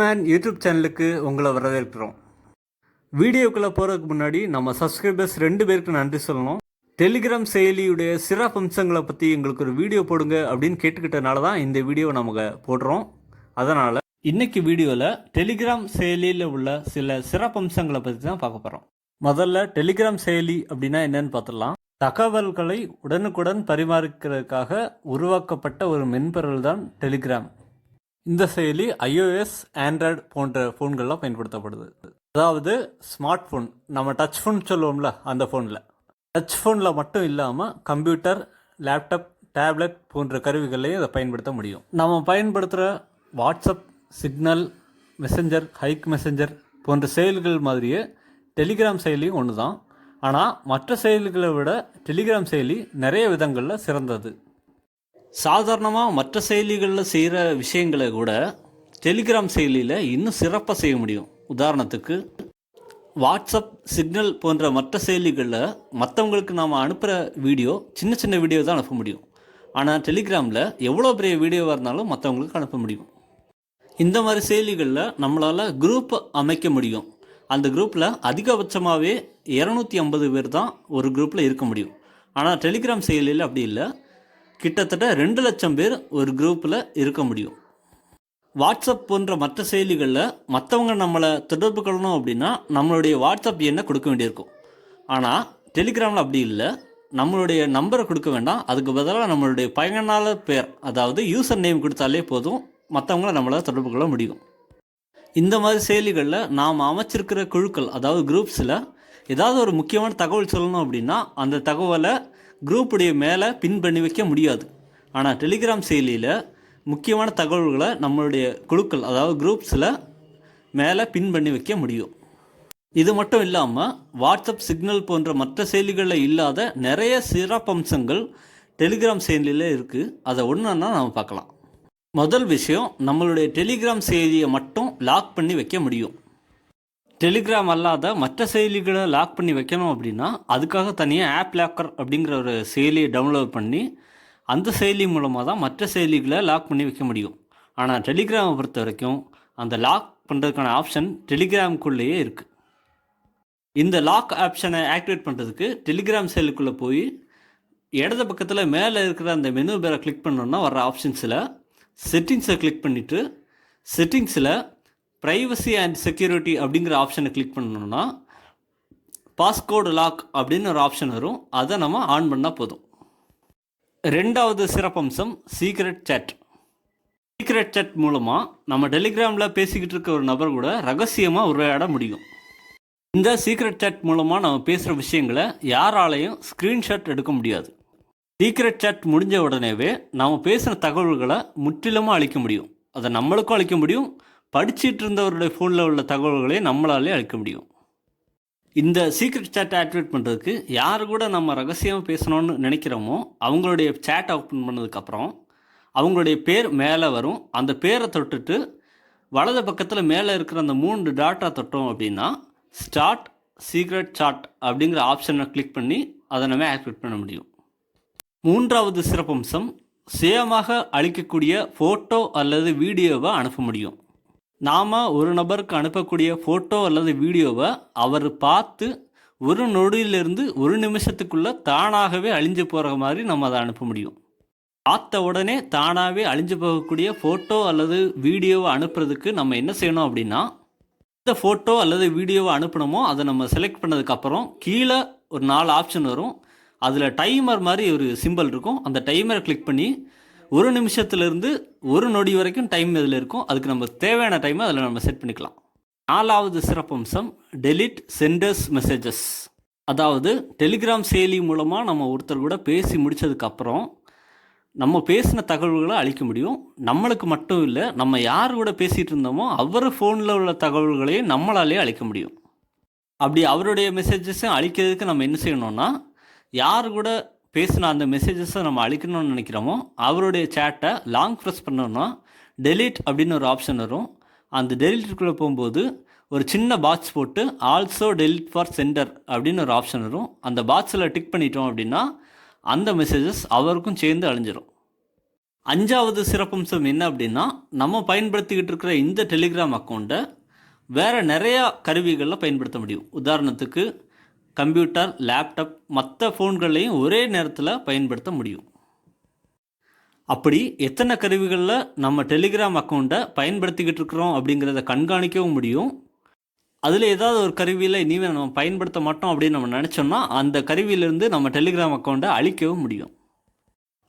Bookman YouTube சேனலுக்கு உங்களை வரவேற்கிறோம். வீடியோக்குள்ளே போகிறதுக்கு முன்னாடி நம்ம சப்ஸ்கிரைபர்ஸ் 2 பேருக்கு நன்றி சொல்லணும். டெலிகிராம் செயலியுடைய சிறப்பு அம்சங்களை பற்றி எங்களுக்கு ஒரு வீடியோ போடுங்க அப்படின்னு கேட்டுக்கிட்டனால தான் இந்த வீடியோவை நம்ம போடுறோம். அதனால் இன்றைக்கி வீடியோவில் டெலிகிராம் செயலியில் உள்ள சில சிறப்பு அம்சங்களை பற்றி தான் பார்க்க போகிறோம். முதல்ல டெலிகிராம் செயலி அப்படின்னா என்னன்னு பார்த்துடலாம். தகவல்களை உடனுக்குடன் பரிமாறிக்கிறதுக்காக உருவாக்கப்பட்ட ஒரு மென்பொருள் தான் டெலிகிராம். இந்த செயலி iOS, ஆண்ட்ராய்டு போன்ற ஃபோன்கள்லாம் பயன்படுத்தப்படுது. அதாவது ஸ்மார்ட் ஃபோன், நம்ம டச் ஃபோன் சொல்லுவோம்ல, அந்த ஃபோனில் டச் ஃபோனில் மட்டும் இல்லாமல் கம்ப்யூட்டர், லேப்டாப், டேப்லெட் போன்ற கருவிகளையும் அதை பயன்படுத்த முடியும். நம்ம பயன்படுத்துகிற WhatsApp, signal, messenger, hike messenger போன்ற செயலிகள் மாதிரியே டெலிகிராம் செயலியும் ஒன்று தான். ஆனால் மற்ற செயலிகளை விட டெலிகிராம் செயலி நிறைய விதங்களில் சிறந்தது. சாதாரணமாக மற்ற செயலிகளில் செய்கிற விஷயங்களை கூட டெலிகிராம் செயலியில் இன்னும் சிறப்பாக செய்ய முடியும். உதாரணத்துக்கு வாட்ஸ்அப், சிக்னல் போன்ற மற்ற செயலிகளில் மற்றவங்களுக்கு நாம் அனுப்புகிற வீடியோ சின்ன சின்ன வீடியோ தான் அனுப்ப முடியும். ஆனால் டெலிகிராமில் எவ்வளோ பெரிய வீடியோவாக இருந்தாலும் மற்றவங்களுக்கு அனுப்ப முடியும். இந்த மாதிரி செயலிகளில் நம்மளால் குரூப் அமைக்க முடியும். அந்த குரூப்பில் அதிகபட்சமாகவே 250 பேர் தான் ஒரு குரூப்பில் இருக்க முடியும். ஆனால் டெலிகிராம் செயலியில் அப்படி இல்லை, கிட்டத்தட்ட 2 லட்சம் பேர் ஒரு குரூப்பில் இருக்க முடியும். வாட்ஸ்அப் போன்ற மற்ற செயலிகளில் மற்றவங்க நம்மளை தொடர்பு கொள்ளணும் அப்படின்னா நம்மளுடைய வாட்ஸ்அப் எண்ணை கொடுக்க வேண்டியிருக்கும். ஆனால் டெலிகிராமில் அப்படி இல்லை, நம்மளுடைய நம்பரை கொடுக்க வேண்டாம். அதுக்கு பதிலாக நம்மளுடைய பயனாளர் பேர், அதாவது யூசர் நேம் கொடுத்தாலே போதும், மற்றவங்கள நம்மளை தொடர்பு கொள்ள முடியும். இந்த மாதிரி செயலிகளில் நாம் அமைச்சிருக்கிற குழுக்கள், அதாவது குரூப்ஸில் ஏதாவது ஒரு முக்கியமான தகவல் சொல்லணும் அப்படின்னா அந்த தகவலை குரூப்புடைய மேலே பின் பண்ணி வைக்க முடியாது. ஆனால் டெலிகிராம் செயலியில் முக்கியமான தகவல்களை நம்மளுடைய குழுக்கள், அதாவது குரூப்ஸில் மேலே பின் பண்ணி வைக்க முடியும். இது மட்டும் இல்லாமல் வாட்ஸ்அப், சிக்னல் போன்ற மற்ற செயலிகளில் இல்லாத நிறைய சிறப்பம்சங்கள் டெலிகிராம் செயலியில் இருக்குது. அதை ஒன்றுன்னா நம்ம பார்க்கலாம். முதல் விஷயம், நம்மளுடைய டெலிகிராம் செயலியை மட்டும் லாக் பண்ணி வைக்க முடியும். டெலிகிராம் அல்லாத மற்ற செயலிகளை லாக் பண்ணி வைக்கணும் அப்படின்னா அதுக்காக தனியாக ஆப் லாக்கர் அப்படிங்கிற ஒரு செயலியை டவுன்லோட் பண்ணி அந்த செயலி மூலமாக தான் மற்ற செயலிகளை லாக் பண்ணி வைக்க முடியும். ஆனால் டெலிகிராமை பொறுத்த வரைக்கும் அந்த லாக் பண்ணுறதுக்கான ஆப்ஷன் டெலிகிராமுக்குள்ளேயே இருக்குது. இந்த லாக் ஆப்ஷனை ஆக்டிவேட் பண்ணுறதுக்கு டெலிகிராம் செயலிக்குள்ளே போய் இடது பக்கத்தில் மேலே இருக்கிற அந்த மெனு பேரை கிளிக் பண்ணோன்னா வர ஆப்ஷன்ஸில் செட்டிங்ஸை கிளிக் பண்ணிவிட்டு செட்டிங்ஸில் ப்ரைவசி அண்ட் செக்யூரிட்டி அப்படிங்கிற ஆப்ஷனை கிளிக் பண்ணோம்னா பாஸ்கோடு லாக் அப்படின்னு ஒரு ஆப்ஷன் வரும். அதை நம்ம ஆன் பண்ணால் போதும். ரெண்டாவது சிறப்பம்சம் சீக்ரெட் சேட். சீக்ரெட் சேட் மூலமாக நம்ம டெலிகிராமில் பேசிக்கிட்டு இருக்க ஒரு நபர் கூட ரகசியமாக உரையாட முடியும். இந்த சீக்ரெட் சேட் மூலமாக நம்ம பேசுகிற விஷயங்களை யாராலையும் ஸ்க்ரீன்ஷாட் எடுக்க முடியாது. சீக்ரெட் சேட் முடிஞ்ச உடனேவே நாம் பேசுகிற தகவல்களை முற்றிலுமாக அழிக்க முடியும். அதை நம்மளுக்கும் அழிக்க முடியும், படிச்சுட்டு இருந்தவருடைய ஃபோனில் உள்ள தகவல்களை நம்மளாலே அழிக்க முடியும். இந்த சீக்ரெட் சேட்டை ஆக்டிவேட் பண்ணுறதுக்கு யார் கூட நம்ம ரகசியமாக பேசணும்னு நினைக்கிறோமோ அவங்களுடைய சேட்டை ஓப்பன் பண்ணதுக்கப்புறம் அவங்களுடைய பேர் மேலே வரும். அந்த பேரை தொட்டுட்டு வலது பக்கத்தில் மேலே இருக்கிற அந்த 3 டாட்டா தொட்டோம் அப்படின்னா ஸ்டார்ட் சீக்ரெட் சாட் அப்படிங்கிற ஆப்ஷனை கிளிக் பண்ணி அதை நம்ம ஆக்டிவேட் பண்ண முடியும். மூன்றாவது சிறப்பம்சம், சுயமாக அளிக்கக்கூடிய ஃபோட்டோ அல்லது வீடியோவை அனுப்ப முடியும். நாம் ஒரு நபருக்கு அனுப்பக்கூடிய ஃபோட்டோ அல்லது வீடியோவை அவர் பார்த்து ஒரு நொடியிலிருந்து ஒரு நிமிஷத்துக்குள்ளே தானாகவே அழிஞ்சு போகிற மாதிரி நம்ம அதை அனுப்ப முடியும். பார்த்த உடனே தானாகவே அழிஞ்சு போகக்கூடிய ஃபோட்டோ அல்லது வீடியோவை அனுப்புறதுக்கு நம்ம என்ன செய்யணும் அப்படின்னா, இந்த ஃபோட்டோ அல்லது வீடியோவை அனுப்பணுமோ அதை நம்ம செலக்ட் பண்ணதுக்கப்புறம் கீழே ஒரு 4 ஆப்ஷன் வரும். அதில் டைமர் மாதிரி ஒரு சிம்பிள் இருக்கும். அந்த டைமரை கிளிக் பண்ணி 1 நிமிஷத்துலேருந்து 1 நொடி வரைக்கும் டைம் இதில் இருக்கும். அதுக்கு நம்ம தேவையான டைமை அதில் நம்ம செட் பண்ணிக்கலாம். 4வது சிறப்பம்சம் டெலிட் சென்டர்ஸ் மெசேஜஸ். அதாவது டெலிகிராம் செயலி மூலமாக நம்ம ஒருத்தர் கூட பேசி முடித்ததுக்கப்புறம் நம்ம பேசின தகவல்களை அழிக்க முடியும். நம்மளுக்கு மட்டும் இல்லை, நம்ம யார் கூட பேசிகிட்டு இருந்தோமோ அவர் ஃபோனில் உள்ள தகவல்களையும் நம்மளாலே அழிக்க முடியும். அப்படி அவருடைய மெசேஜஸையும் அழிக்கிறதுக்கு நம்ம என்ன செய்யணும்னா, யார் கூட பேசின அந்த மெசேஜஸை நம்ம அழிக்கணும்னு நினைக்கிறோமோ அவருடைய சேட்டை லாங் ப்ரெஸ் பண்ணோன்னா டெலீட் அப்படின்னு ஒரு ஆப்ஷன் வரும். அந்த டெலீட்டுக்குள்ளே போகும்போது ஒரு சின்ன பாக்ஸ் போட்டு ஆல்சோ டெலீட் ஃபார் சென்டர் அப்படின்னு ஒரு ஆப்ஷன் வரும். அந்த பாக்ஸில் டிக் பண்ணிட்டோம் அப்படின்னா அந்த மெசேஜஸ் அவருக்கும் சேர்ந்து அழிஞ்சிடும். அஞ்சாவது சிறப்பம்சம் என்ன அப்படின்னா, நம்ம பயன்படுத்திக்கிட்டு இருக்கிற இந்த டெலிகிராம் அக்கௌண்ட்டை வேறு நிறையா கருவிகளில் பயன்படுத்த முடியும். உதாரணத்துக்கு கம்ப்யூட்டர், லேப்டாப், மற்ற ஃபோன்கள்லையும் ஒரே நேரத்தில் பயன்படுத்த முடியும். அப்படி எத்தனை கருவிகளில் நம்ம டெலிகிராம் அக்கௌண்ட்டை பயன்படுத்திக்கிட்டு இருக்கிறோம் அப்படிங்கிறத கண்காணிக்கவும் முடியும். அதில் ஏதாவது ஒரு கருவியில் இனிமேல் நம்ம பயன்படுத்த மாட்டோம் அப்படின்னு நம்ம நினச்சோம்னா அந்த கருவியிலேருந்து நம்ம டெலிகிராம் அக்கௌண்ட்டை அழிக்கவும் முடியும்.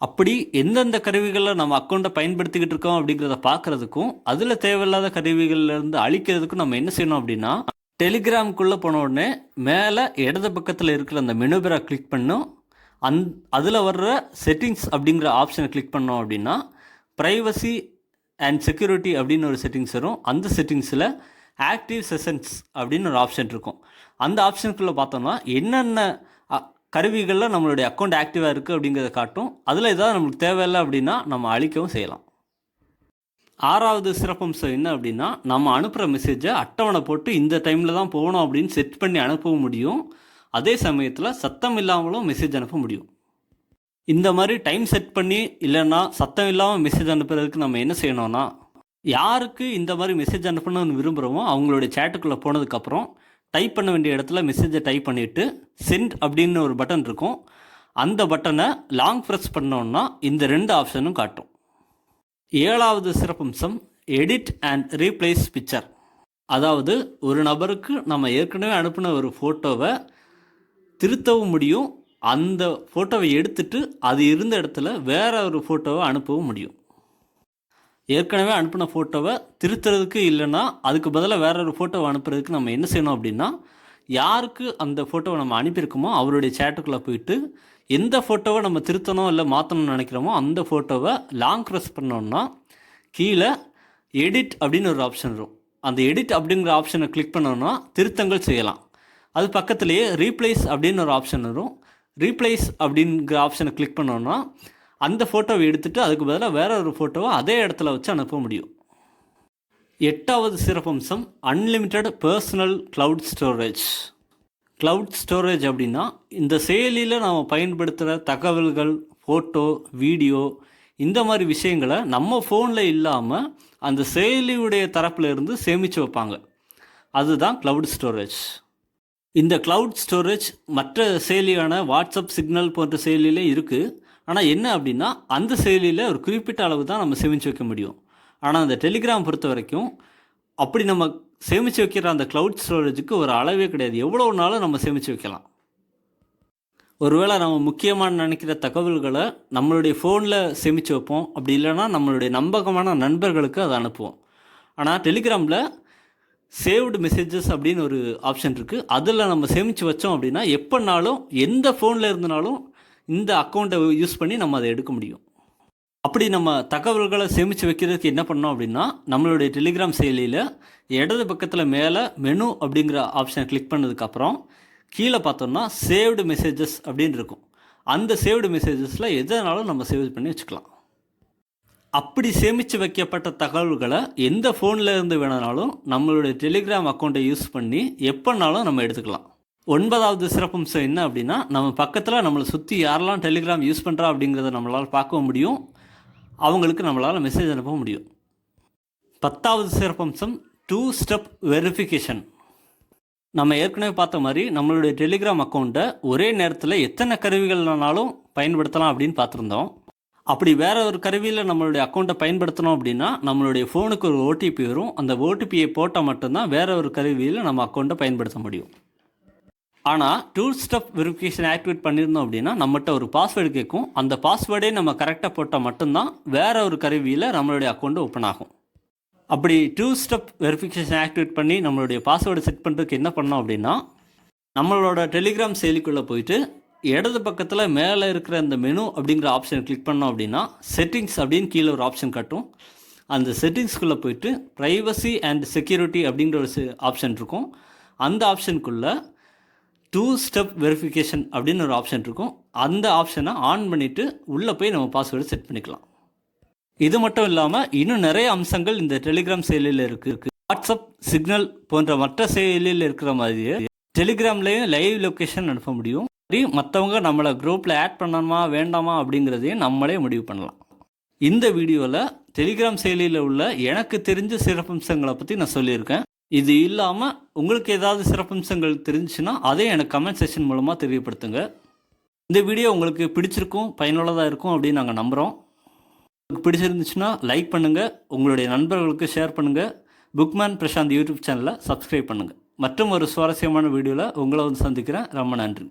அப்படி எந்தெந்த கருவிகளில் நம்ம அக்கௌண்ட்டை பயன்படுத்திக்கிட்டு இருக்கோம் அப்படிங்கிறத பார்க்குறதுக்கும் அதில் தேவையில்லாத கருவிகள்லேருந்து அழிக்கிறதுக்கும் நம்ம என்ன செய்யணும் அப்படின்னா, டெலிகிராமுக்குள்ளே போன உடனே மேலே இடது பக்கத்தில் இருக்கிற அந்த மெனு பேரை கிளிக் பண்ணோம். அதில் வர்ற செட்டிங்ஸ் அப்படிங்கிற ஆப்ஷனை கிளிக் பண்ணோம் அப்படின்னா ப்ரைவசி அண்ட் செக்யூரிட்டி அப்படின்னு ஒரு செட்டிங்ஸ் வரும். அந்த செட்டிங்ஸில் ஆக்டிவ் செஷன்ஸ் அப்படின்னு ஒரு ஆப்ஷன் இருக்கும். அந்த ஆப்ஷனுக்குள்ளே பார்த்தோம்னா என்னென்ன கருவிகளில் நம்மளுடைய அக்கௌண்ட் ஆக்டிவாக இருக்குது அப்படிங்கிறத காட்டும். அதில் ஏதாவது நம்மளுக்கு தேவையில்லை அப்படின்னா நம்ம அழிக்கவும் செய்யலாம். ஆறாவது சிறப்பம்சம் என்ன அப்படின்னா, நம்ம அனுப்புகிற மெசேஜை அட்டவணை போட்டு இந்த டைமில் தான் போகணும் அப்படின்னு செட் பண்ணி அனுப்பவும் முடியும். அதே சமயத்தில் சத்தம் இல்லாமலும் மெசேஜ் அனுப்ப முடியும். இந்த மாதிரி டைம் செட் பண்ணி இல்லைன்னா சத்தம் இல்லாமல் மெசேஜ் அனுப்புறதுக்கு நம்ம என்ன செய்யணும்னா, யாருக்கு இந்த மாதிரி மெசேஜ் அனுப்பணும்னு விரும்புகிறோமோ அவங்களுடைய சேட்டுக்குள்ளே போனதுக்கப்புறம் டைப் பண்ண வேண்டிய இடத்துல மெசேஜை டைப் பண்ணிவிட்டு சென்ட் அப்படின்னு ஒரு பட்டன் இருக்கும். அந்த பட்டனை லாங் ப்ரெஸ் பண்ணோன்னா இந்த 2 ஆப்ஷனும் காட்டும். ஏழாவது சிறப்பம்சம் எடிட் அண்ட் ரீப்ளேஸ் பிக்சர். அதாவது ஒரு நபருக்கு நம்ம ஏற்கனவே அனுப்பின ஒரு ஃபோட்டோவை திருத்தவும் முடியும். அந்த ஃபோட்டோவை எடுத்துட்டு அது இருந்த இடத்துல வேற ஒரு ஃபோட்டோவை அனுப்பவும் முடியும். ஏற்கனவே அனுப்பின ஃபோட்டோவை திருத்துறதுக்கு இல்லைன்னா அதுக்கு பதிலாக வேற ஒரு ஃபோட்டோவை அனுப்புறதுக்கு நம்ம என்ன செய்யணும் அப்படின்னா, யாருக்கு அந்த ஃபோட்டோவை நம்ம அனுப்பியிருக்கோமோ அவருடைய சேட்டுக்குள்ளே போயிட்டு எந்த ஃபோட்டோவை நம்ம திருத்தணும் இல்லை மாற்றணும்னு நினைக்கிறோமோ அந்த ஃபோட்டோவை லாங் ப்ரெஸ் பண்ணோன்னா கீழே எடிட் அப்படின்னு ஒரு ஆப்ஷன் வரும். அந்த எடிட் அப்படிங்கிற ஆப்ஷனை கிளிக் பண்ணோன்னா திருத்தங்கள் செய்யலாம். அது பக்கத்துலேயே ரீப்ளேஸ் அப்படின்னு ஒரு ஆப்ஷன் வரும். ரீப்ளேஸ் அப்படிங்கிற ஆப்ஷனை கிளிக் பண்ணோன்னா அந்த ஃபோட்டோவை எடுத்துகிட்டு அதுக்கு பதிலாக வேற ஒரு ஃபோட்டோவை அதே இடத்துல வச்சு அனுப்ப முடியும். எட்டாவது சிறப்பம்சம் unlimited personal cloud storage. Cloud storage அப்படின்னா இந்த செயலியில் நாம் பயன்படுத்துகிற தகவல்கள், ஃபோட்டோ, வீடியோ இந்த மாதிரி விஷயங்களை நம்ம ஃபோனில் இல்லாமல் அந்த செயலியுடைய தரப்பில் இருந்து சேமித்து வைப்பாங்க. அதுதான் க்ளவுட் ஸ்டோரேஜ். இந்த க்ளவுட் ஸ்டோரேஜ் மற்ற செயலியான வாட்ஸ்அப், சிக்னல் போன்ற செயலியிலே இருக்குது. ஆனால் என்ன அப்படின்னா அந்த செயலியில் ஒரு குறிப்பிட்ட அளவு தான் நம்ம சேமித்து வைக்க முடியும். ஆனால் அந்த டெலிகிராம் பொறுத்த வரைக்கும் அப்படி நம்ம சேமித்து வைக்கிற அந்த க்ளவுட் ஸ்டோரேஜுக்கு ஒரு அளவே கிடையாது. எவ்வளோ நாளும் நம்ம சேமித்து வைக்கலாம். ஒருவேளை நம்ம முக்கியமான நினைக்கிற தகவல்களை நம்மளுடைய ஃபோனில் சேமித்து வைப்போம். அப்படி இல்லைன்னா நம்மளுடைய நம்பகமான நண்பர்களுக்கு அதை அனுப்புவோம். ஆனால் டெலிகிராமில் சேவ்டு மெசேஜஸ் அப்படின்னு ஒரு ஆப்ஷன் இருக்குது. அதில் நம்ம சேமித்து வச்சோம் அப்படின்னா எப்போனாலும் எந்த ஃபோனில் இருந்தனாலும் இந்த அக்கௌண்ட்டை யூஸ் பண்ணி நம்ம அதை எடுக்க முடியும். அப்படி நம்ம தகவல்களை சேமித்து வைக்கிறதுக்கு என்ன பண்ணோம் அப்படின்னா, நம்மளுடைய டெலிகிராம் செயலியில் இடது பக்கத்தில் மேலே மெனு அப்படிங்கிற ஆப்ஷனை கிளிக் பண்ணதுக்கப்புறம் கீழே பார்த்தோம்னா சேவ்டு மெசேஜஸ் அப்படின்னு இருக்கும். அந்த சேவ்டு மெசேஜஸில் எதனாலும் நம்ம சேவ் பண்ணி வச்சுக்கலாம். அப்படி சேமித்து வைக்கப்பட்ட தகவல்களை எந்த ஃபோனில் இருந்து வேணுனாலும் நம்மளுடைய டெலிகிராம் அக்கௌண்ட்டை யூஸ் பண்ணி எப்போனாலும் நம்ம எடுத்துக்கலாம். 9வது சிறப்பம்சம் என்ன அப்படின்னா, நம்ம பக்கத்தில் நம்மளை சுற்றி யாரெல்லாம் டெலிகிராம் யூஸ் பண்ணுறா அப்படிங்கிறத நம்மளால் பார்க்கவும் முடியும். அவங்களுக்கு நம்மளால் மெசேஜ் அனுப்ப முடியும். 10வது சிறப்பம்சம் 2 ஸ்டெப் வெரிஃபிகேஷன். நம்ம ஏற்கனவே பார்த்த மாதிரி நம்மளுடைய டெலிகிராம் அக்கௌண்ட்டை ஒரே நேரத்தில் எத்தனை கருவிகள்னாலும் பயன்படுத்தலாம் அப்படின்னு பார்த்துருந்தோம். அப்படி வேற ஒரு கருவியில் நம்மளுடைய அக்கௌண்ட்டை பயன்படுத்தணும் அப்படின்னா நம்மளுடைய ஃபோனுக்கு ஒரு ஓடிபி வரும். அந்த ஓடிபியை போட்டால் மட்டும்தான் வேற ஒரு கருவியில் நம்ம அக்கௌண்ட்டை பயன்படுத்த முடியும். ஆனால் 2 ஸ்டெப் வெரிஃபிகேஷன் ஆக்டிவேட் பண்ணியிருந்தோம் அப்படின்னா நம்மகிட்ட ஒரு பாஸ்வேர்டு கேட்கும். அந்த பாஸ்வேர்டே நம்ம கரெக்டாக போட்டால் மட்டும்தான் வேற ஒரு கருவியில் நம்மளுடைய அக்கௌண்ட்டு ஓப்பன் ஆகும். அப்படி 2 ஸ்டெப் வெரிஃபிகேஷன் ஆக்டிவேட் பண்ணி நம்மளுடைய பாஸ்வேர்டு செட் பண்ணுறதுக்கு என்ன பண்ணோம் அப்படின்னா, நம்மளோட டெலிகிராம் செயலிக்குள்ளே போயிட்டு இடது பக்கத்தில் மேலே இருக்கிற அந்த மெனு அப்படிங்கிற ஆப்ஷனை கிளிக் பண்ணோம் அப்படின்னா செட்டிங்ஸ் அப்படின்னு கீழே ஒரு ஆப்ஷன் காட்டும். அந்த செட்டிங்ஸ்குள்ளே போயிட்டு ப்ரைவசி அண்ட் செக்யூரிட்டி அப்படிங்கிற ஒரு ஆப்ஷன் இருக்கும். அந்த ஆப்ஷனுக்குள்ளே 2 ஸ்டெப் வெரிஃபிகேஷன் அப்படின்னு ஒரு ஆப்ஷன் இருக்கும். அந்த ஆப்ஷனை ஆன் பண்ணிவிட்டு உள்ளே போய் நம்ம பாஸ்வேர்டு செட் பண்ணிக்கலாம். இது மட்டும் இல்லாமல் இன்னும் நிறைய அம்சங்கள் இந்த டெலிகிராம் செயலியில் இருக்குது. வாட்ஸ்அப், சிக்னல் போன்ற மற்ற செயலியில் இருக்கிற மாதிரியே டெலிகிராம்லேயும் லைவ் லொக்கேஷன் அனுப்ப முடியும். மற்றவங்க நம்மளை குரூப்பில் ஆட் பண்ணணுமா வேண்டாமா அப்படிங்கிறதையும் நம்மளே முடிவு பண்ணலாம். இந்த வீடியோவில் டெலிகிராம் செயலியில் உள்ள எனக்கு தெரிஞ்ச சிறப்பம்சங்களை பற்றி நான் சொல்லியிருக்கேன். இது இல்லாமல் உங்களுக்கு ஏதாவது சிறப்பம்சங்கள் தெரிஞ்சுன்னா அதையும் எனக்கு கமெண்ட் செக்ஷன் மூலமாக தெரியப்படுத்துங்க. இந்த வீடியோ உங்களுக்கு பிடிச்சிருக்கும், பயனுள்ளதாக இருக்கும் அப்படின்னு நாங்கள் நம்புகிறோம். உங்களுக்கு பிடிச்சிருந்துச்சுன்னா லைக் பண்ணுங்கள், உங்களுடைய நண்பர்களுக்கு ஷேர் பண்ணுங்கள். புக்மேன் பிரசாந்த் யூடியூப் சேனலை சப்ஸ்கிரைப் பண்ணுங்கள். மற்றும் ஒரு சுவாரஸ்யமான வீடியோவில் உங்களை வந்து சந்திக்கிறேன். ரொம்ப நன்றி.